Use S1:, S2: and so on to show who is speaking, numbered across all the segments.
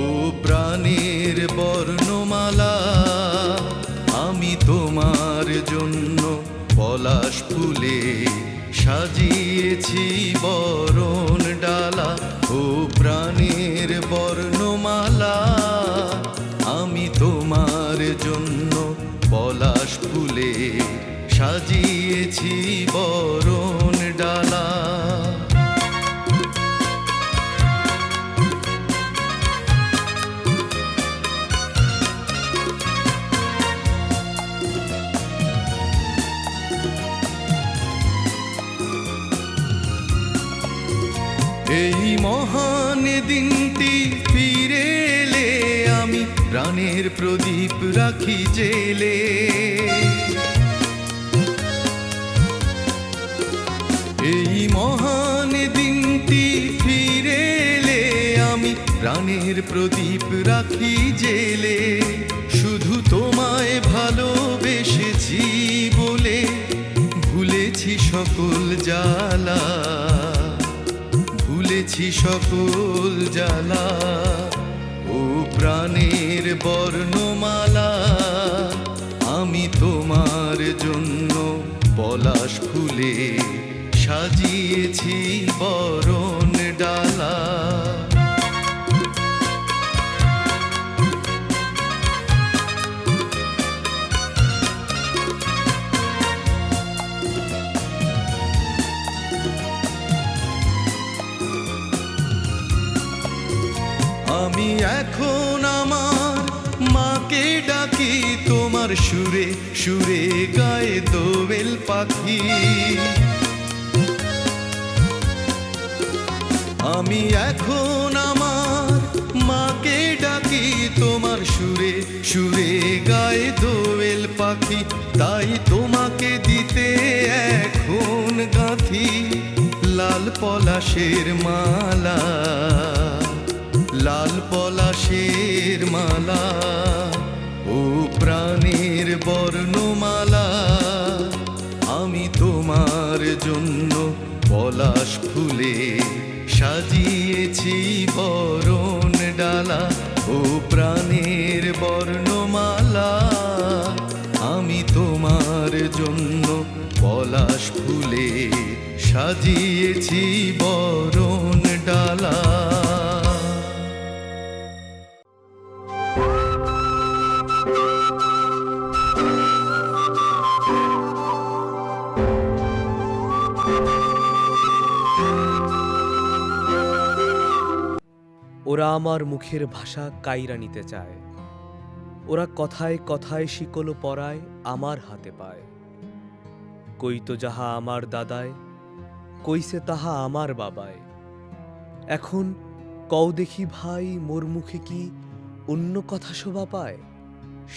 S1: ও প্রাণের বর্ণমালা, আমি তোমার জন্য পলাশ ফুলে সাজিয়েছি বরণ ডালা। ও প্রাণের বর্ণমালা, আমি তোমার জন্য পলাশ ফুলে সাজিয়েছি বরণ ডালা। এই মহান দিনটি ফিরে এলে আমি প্রাণের প্রদীপ রাখি জেলে। এই মহান দিনটি ফিরে এলে আমি প্রাণের প্রদীপ রাখি জেলে। শুধু তোমায় ভালোবেসেছি বলে ভুলেছি সকল জ্বালা, ভুলেছি সকল জ্বালা। ও প্রাণের বর্ণমালা, আমি তোমার জন্য পলাশ ফুলে সাজিয়েছি বরণ ডালা। আমি এখন আমার মাকে ডাকি তোমার সুরে সুরে গায়ে দোয়েল পাখি। আমি এখন আমার মাকে ডাকি তোমার সুরে সুরে গায়ে দোয়েল পাখি। তাই তোমাকে দিতে এখন গাঁথি লাল পলাশের মালা, লাল পলাশের মালা। ও প্রাণের বর্ণমালা, আমি তোমার জন্য পলাশ ফুলে সাজিয়েছি বরণ ডালা। ও প্রাণের বর্ণমালা, আমি তোমার জন্য পলাশ ফুলে সাজিয়েছি বরণ ডালা।
S2: ওরা আমার মুখের ভাষা কাইরা নিতে চায়, ওরা কথায় কথায় শিকল পরায় আমার হাতে পায়। কইতো যাহা আমার দাদায়, কইছে তাহা আমার বাবায়। এখন কও দেখি ভাই, মোর মুখে কি অন্য কথা শোভা পায়?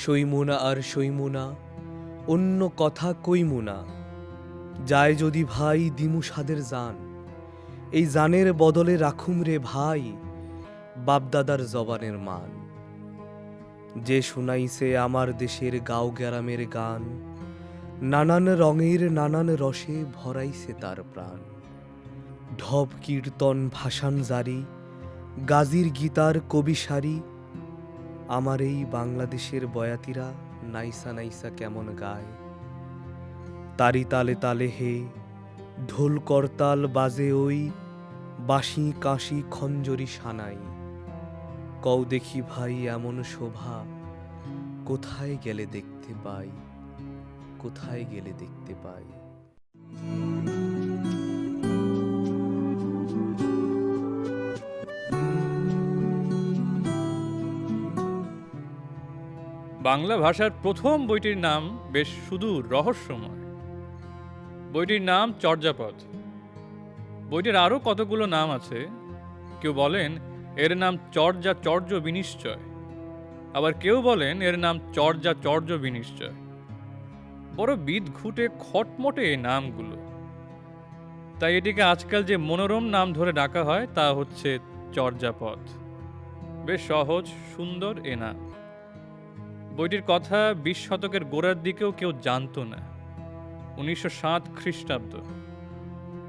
S2: সইমুনা আর সইমুনা, অন্য কথা কইমুনা। যায় যদি ভাই দিমু সাদের জান, এই জানের বদলে রাখুম রে ভাই বাপদাদার জবানের মান। যে শুনাইছে আমার দেশের গাঁও গ্রামের গান, নানান রঙের নানান রসে ভরাইছে তার প্রাণ। ঢব কীর্তন ভাসান জারি, গাজীর গীতার কবি সারি। আমার এই বাংলাদেশের বয়াতিরা নাইসা নাইসা কেমন গায়। তারি তালে তালে হে ঢোল করতাল বাজে ওই, বাঁশি কাঁসি খঞ্জরি সানাই। কও দেখি ভাই এমন শোভা কোথায় গেলে দেখতে পাই, কোথায় গেলে দেখতে পাই।
S3: বাংলা ভাষার প্রথম বইটির নাম বেশ সুদূর রহস্যময়। বইটির নাম চর্যাপদ। বইটির আরও কতগুলো নাম আছে। কেউ বলেন এর নাম চর্য বিনিশ্চয়, আবার কেউ বলেন এর নাম চর্য বিনিশ্চয়। বড় বিদঘুটে খটমটে এই নামগুলো, তাই এটিকে আজকাল যে মনোরম নাম ধরে ডাকা হয় তা হচ্ছে চর্যাপদ। বেশ সহজ সুন্দর এ নাম। বইটির কথা 20 শতকের গোড়ার দিকেও কেউ জানত না। 1907 খ্রিস্টাব্দ।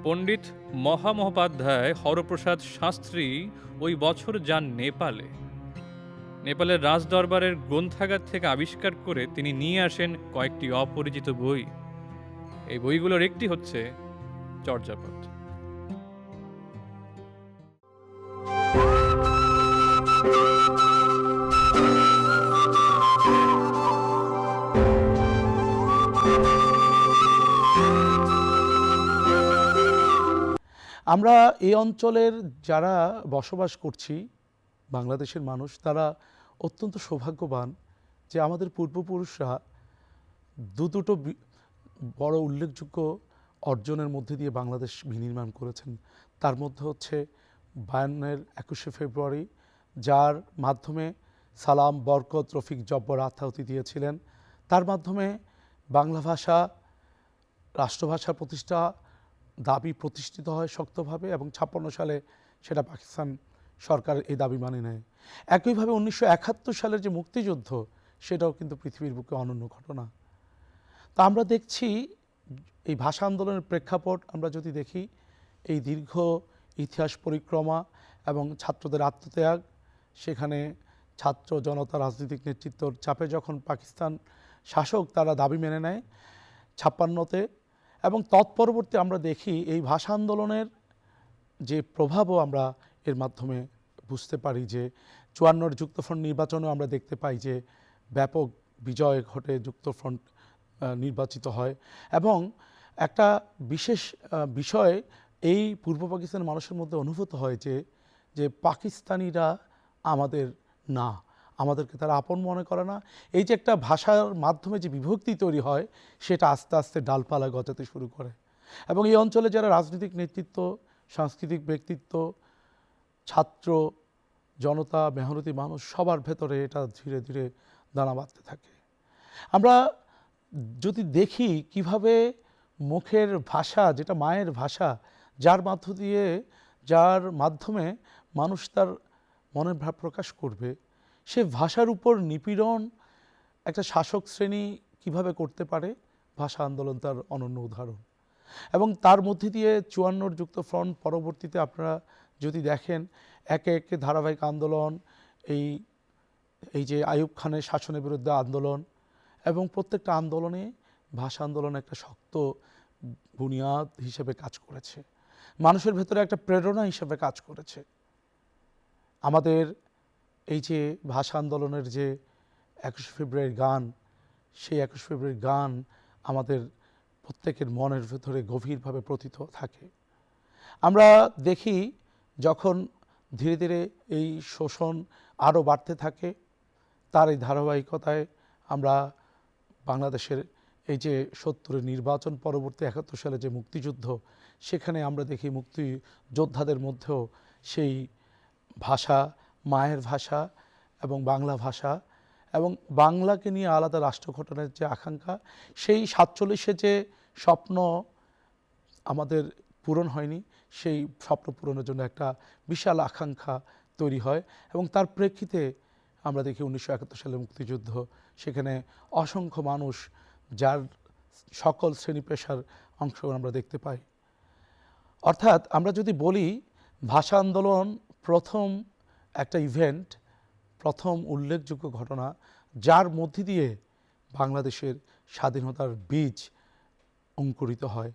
S3: পণ্ডিত মহামহোপাধ্যায় হরপ্রসাদ শাস্ত্রী ওই বছর যান নেপালে। নেপালের রাজদরবারের গ্রন্থাগার থেকে আবিষ্কার করে তিনি নিয়ে আসেন কয়েকটি অপরিচিত বই। এই বইগুলোর একটি হচ্ছে চর্যাপদ।
S4: আমরা এই অঞ্চলের যারা বসবাস করছি, বাংলাদেশের মানুষ, তারা অত্যন্ত সৌভাগ্যবান যে আমাদের পূর্বপুরুষরা দুটো বড় উল্লেখযোগ্য অর্জনের মধ্যে দিয়ে বাংলাদেশ বিনির্মাণ করেছেন। তার মধ্যে হচ্ছে 52-এর 21শে ফেব্রুয়ারি, যার মাধ্যমে সালাম, বরকত, রফিক, জব্বর আত্মাহুতি দিয়েছিলেন। তার মাধ্যমে বাংলা ভাষা রাষ্ট্রভাষা প্রতিষ্ঠা দাবি প্রতিষ্ঠিত হয় শক্তভাবে, এবং 56 সালে সেটা পাকিস্তান সরকার এই দাবি মানে নেয়। একইভাবে 1971 সালের যে মুক্তিযুদ্ধ, সেটাও কিন্তু পৃথিবীর বুকে অনন্য ঘটনা। তা আমরা দেখছি এই ভাষা আন্দোলনের প্রেক্ষাপট আমরা যদি দেখি, এই দীর্ঘ ইতিহাস পরিক্রমা এবং ছাত্রদের আত্মত্যাগ, সেখানে ছাত্র জনতা রাজনৈতিক নেতৃত্বর চাপে যখন পাকিস্তান শাসক তারা দাবি মেনে নেয় 56-তে, এবং তৎপরবর্তী আমরা দেখি এই ভাষা আন্দোলনের যে প্রভাবও আমরা এর মাধ্যমে বুঝতে পারি যে 54-র যুক্তফ্রন্ট নির্বাচনেও আমরা দেখতে পাই যে ব্যাপক বিজয় ঘটে, যুক্তফ্রন্ট নির্বাচিত হয়। এবং একটা বিশেষ বিষয় এই পূর্ব পাকিস্তানের মানুষের মধ্যে অনুভূত হয় যে পাকিস্তানিরা আমাদের না, আমাদেরকে তারা আপন মনে করে না। এই যে একটা ভাষার মাধ্যমে যে বিভক্তি তৈরি হয়, সেটা আস্তে আস্তে ডালপালা গজাতে শুরু করে। এবং এই অঞ্চলে যারা রাজনৈতিক নেতৃত্ব, সাংস্কৃতিক ব্যক্তিত্ব, ছাত্র জনতা, মেহনতি মানুষ, সবার ভেতরে এটা ধীরে ধীরে দানা বাঁধতে থাকে। আমরা যদি দেখি কিভাবে মুখের ভাষা, যেটা মায়ের ভাষা, যার মাধ্যমে মানুষ তার মনের ভাব প্রকাশ করবে, সে ভাষার উপর নিপীড়ন একটা শাসক শ্রেণী কিভাবে করতে পারে, ভাষা আন্দোলন তার অনন্য উদাহরণ। এবং তার মধ্যে দিয়ে 54-র যুক্তফ্রন্ট পরবর্তীতে আপনারা যদি দেখেন, একে একে ধারাবাহিক আন্দোলন, এই যে আইয়ুব খানের শাসনের বিরুদ্ধে আন্দোলন, এবং প্রত্যেকটা আন্দোলনে ভাষা আন্দোলন একটা শক্ত বুনিয়াদ হিসেবে কাজ করেছে, মানুষের ভেতরে একটা প্রেরণা হিসেবে কাজ করেছে। আমাদের এই যে ভাষা আন্দোলনের যে 21শে ফেব্রুয়ারির গান, সেই 21শে ফেব্রুয়ারির গান আমাদের প্রত্যেকের মনের ভেতরে গভীরভাবে প্রতীত থাকে। আমরা দেখি যখন ধীরে ধীরে এই শোষণ আরও বাড়তে থাকে, তার এই ধারাবাহিকতায় আমরা বাংলাদেশের এই যে 70-এর নির্বাচন পরবর্তী 71 সালে যে মুক্তিযুদ্ধ, সেখানে আমরা দেখি মুক্তিযোদ্ধাদের মধ্যেও সেই ভাষা, মায়ের ভাষা এবং বাংলা ভাষা এবং বাংলাকে নিয়ে আলাদা রাষ্ট্র গঠনের যে আকাঙ্ক্ষা, সেই 47-এ যে স্বপ্ন আমাদের পূরণ হয়নি, সেই স্বপ্ন পূরণের জন্য একটা বিশাল আকাঙ্ক্ষা তৈরি হয়। এবং তার প্রেক্ষিতে আমরা দেখি 1971 সালের মুক্তিযুদ্ধ, সেখানে অসংখ্য মানুষ, যার সকল শ্রেণী পেশার অংশগ্রহণ আমরা দেখতে পাই। অর্থাৎ আমরা যদি বলি ভাষা আন্দোলন প্রথম একটা ইভেন্ট, প্রথম উল্লেখযোগ্য ঘটনা, যার মধ্যে দিয়ে বাংলাদেশের স্বাধীনতার বীজ অঙ্কুরিত হয়।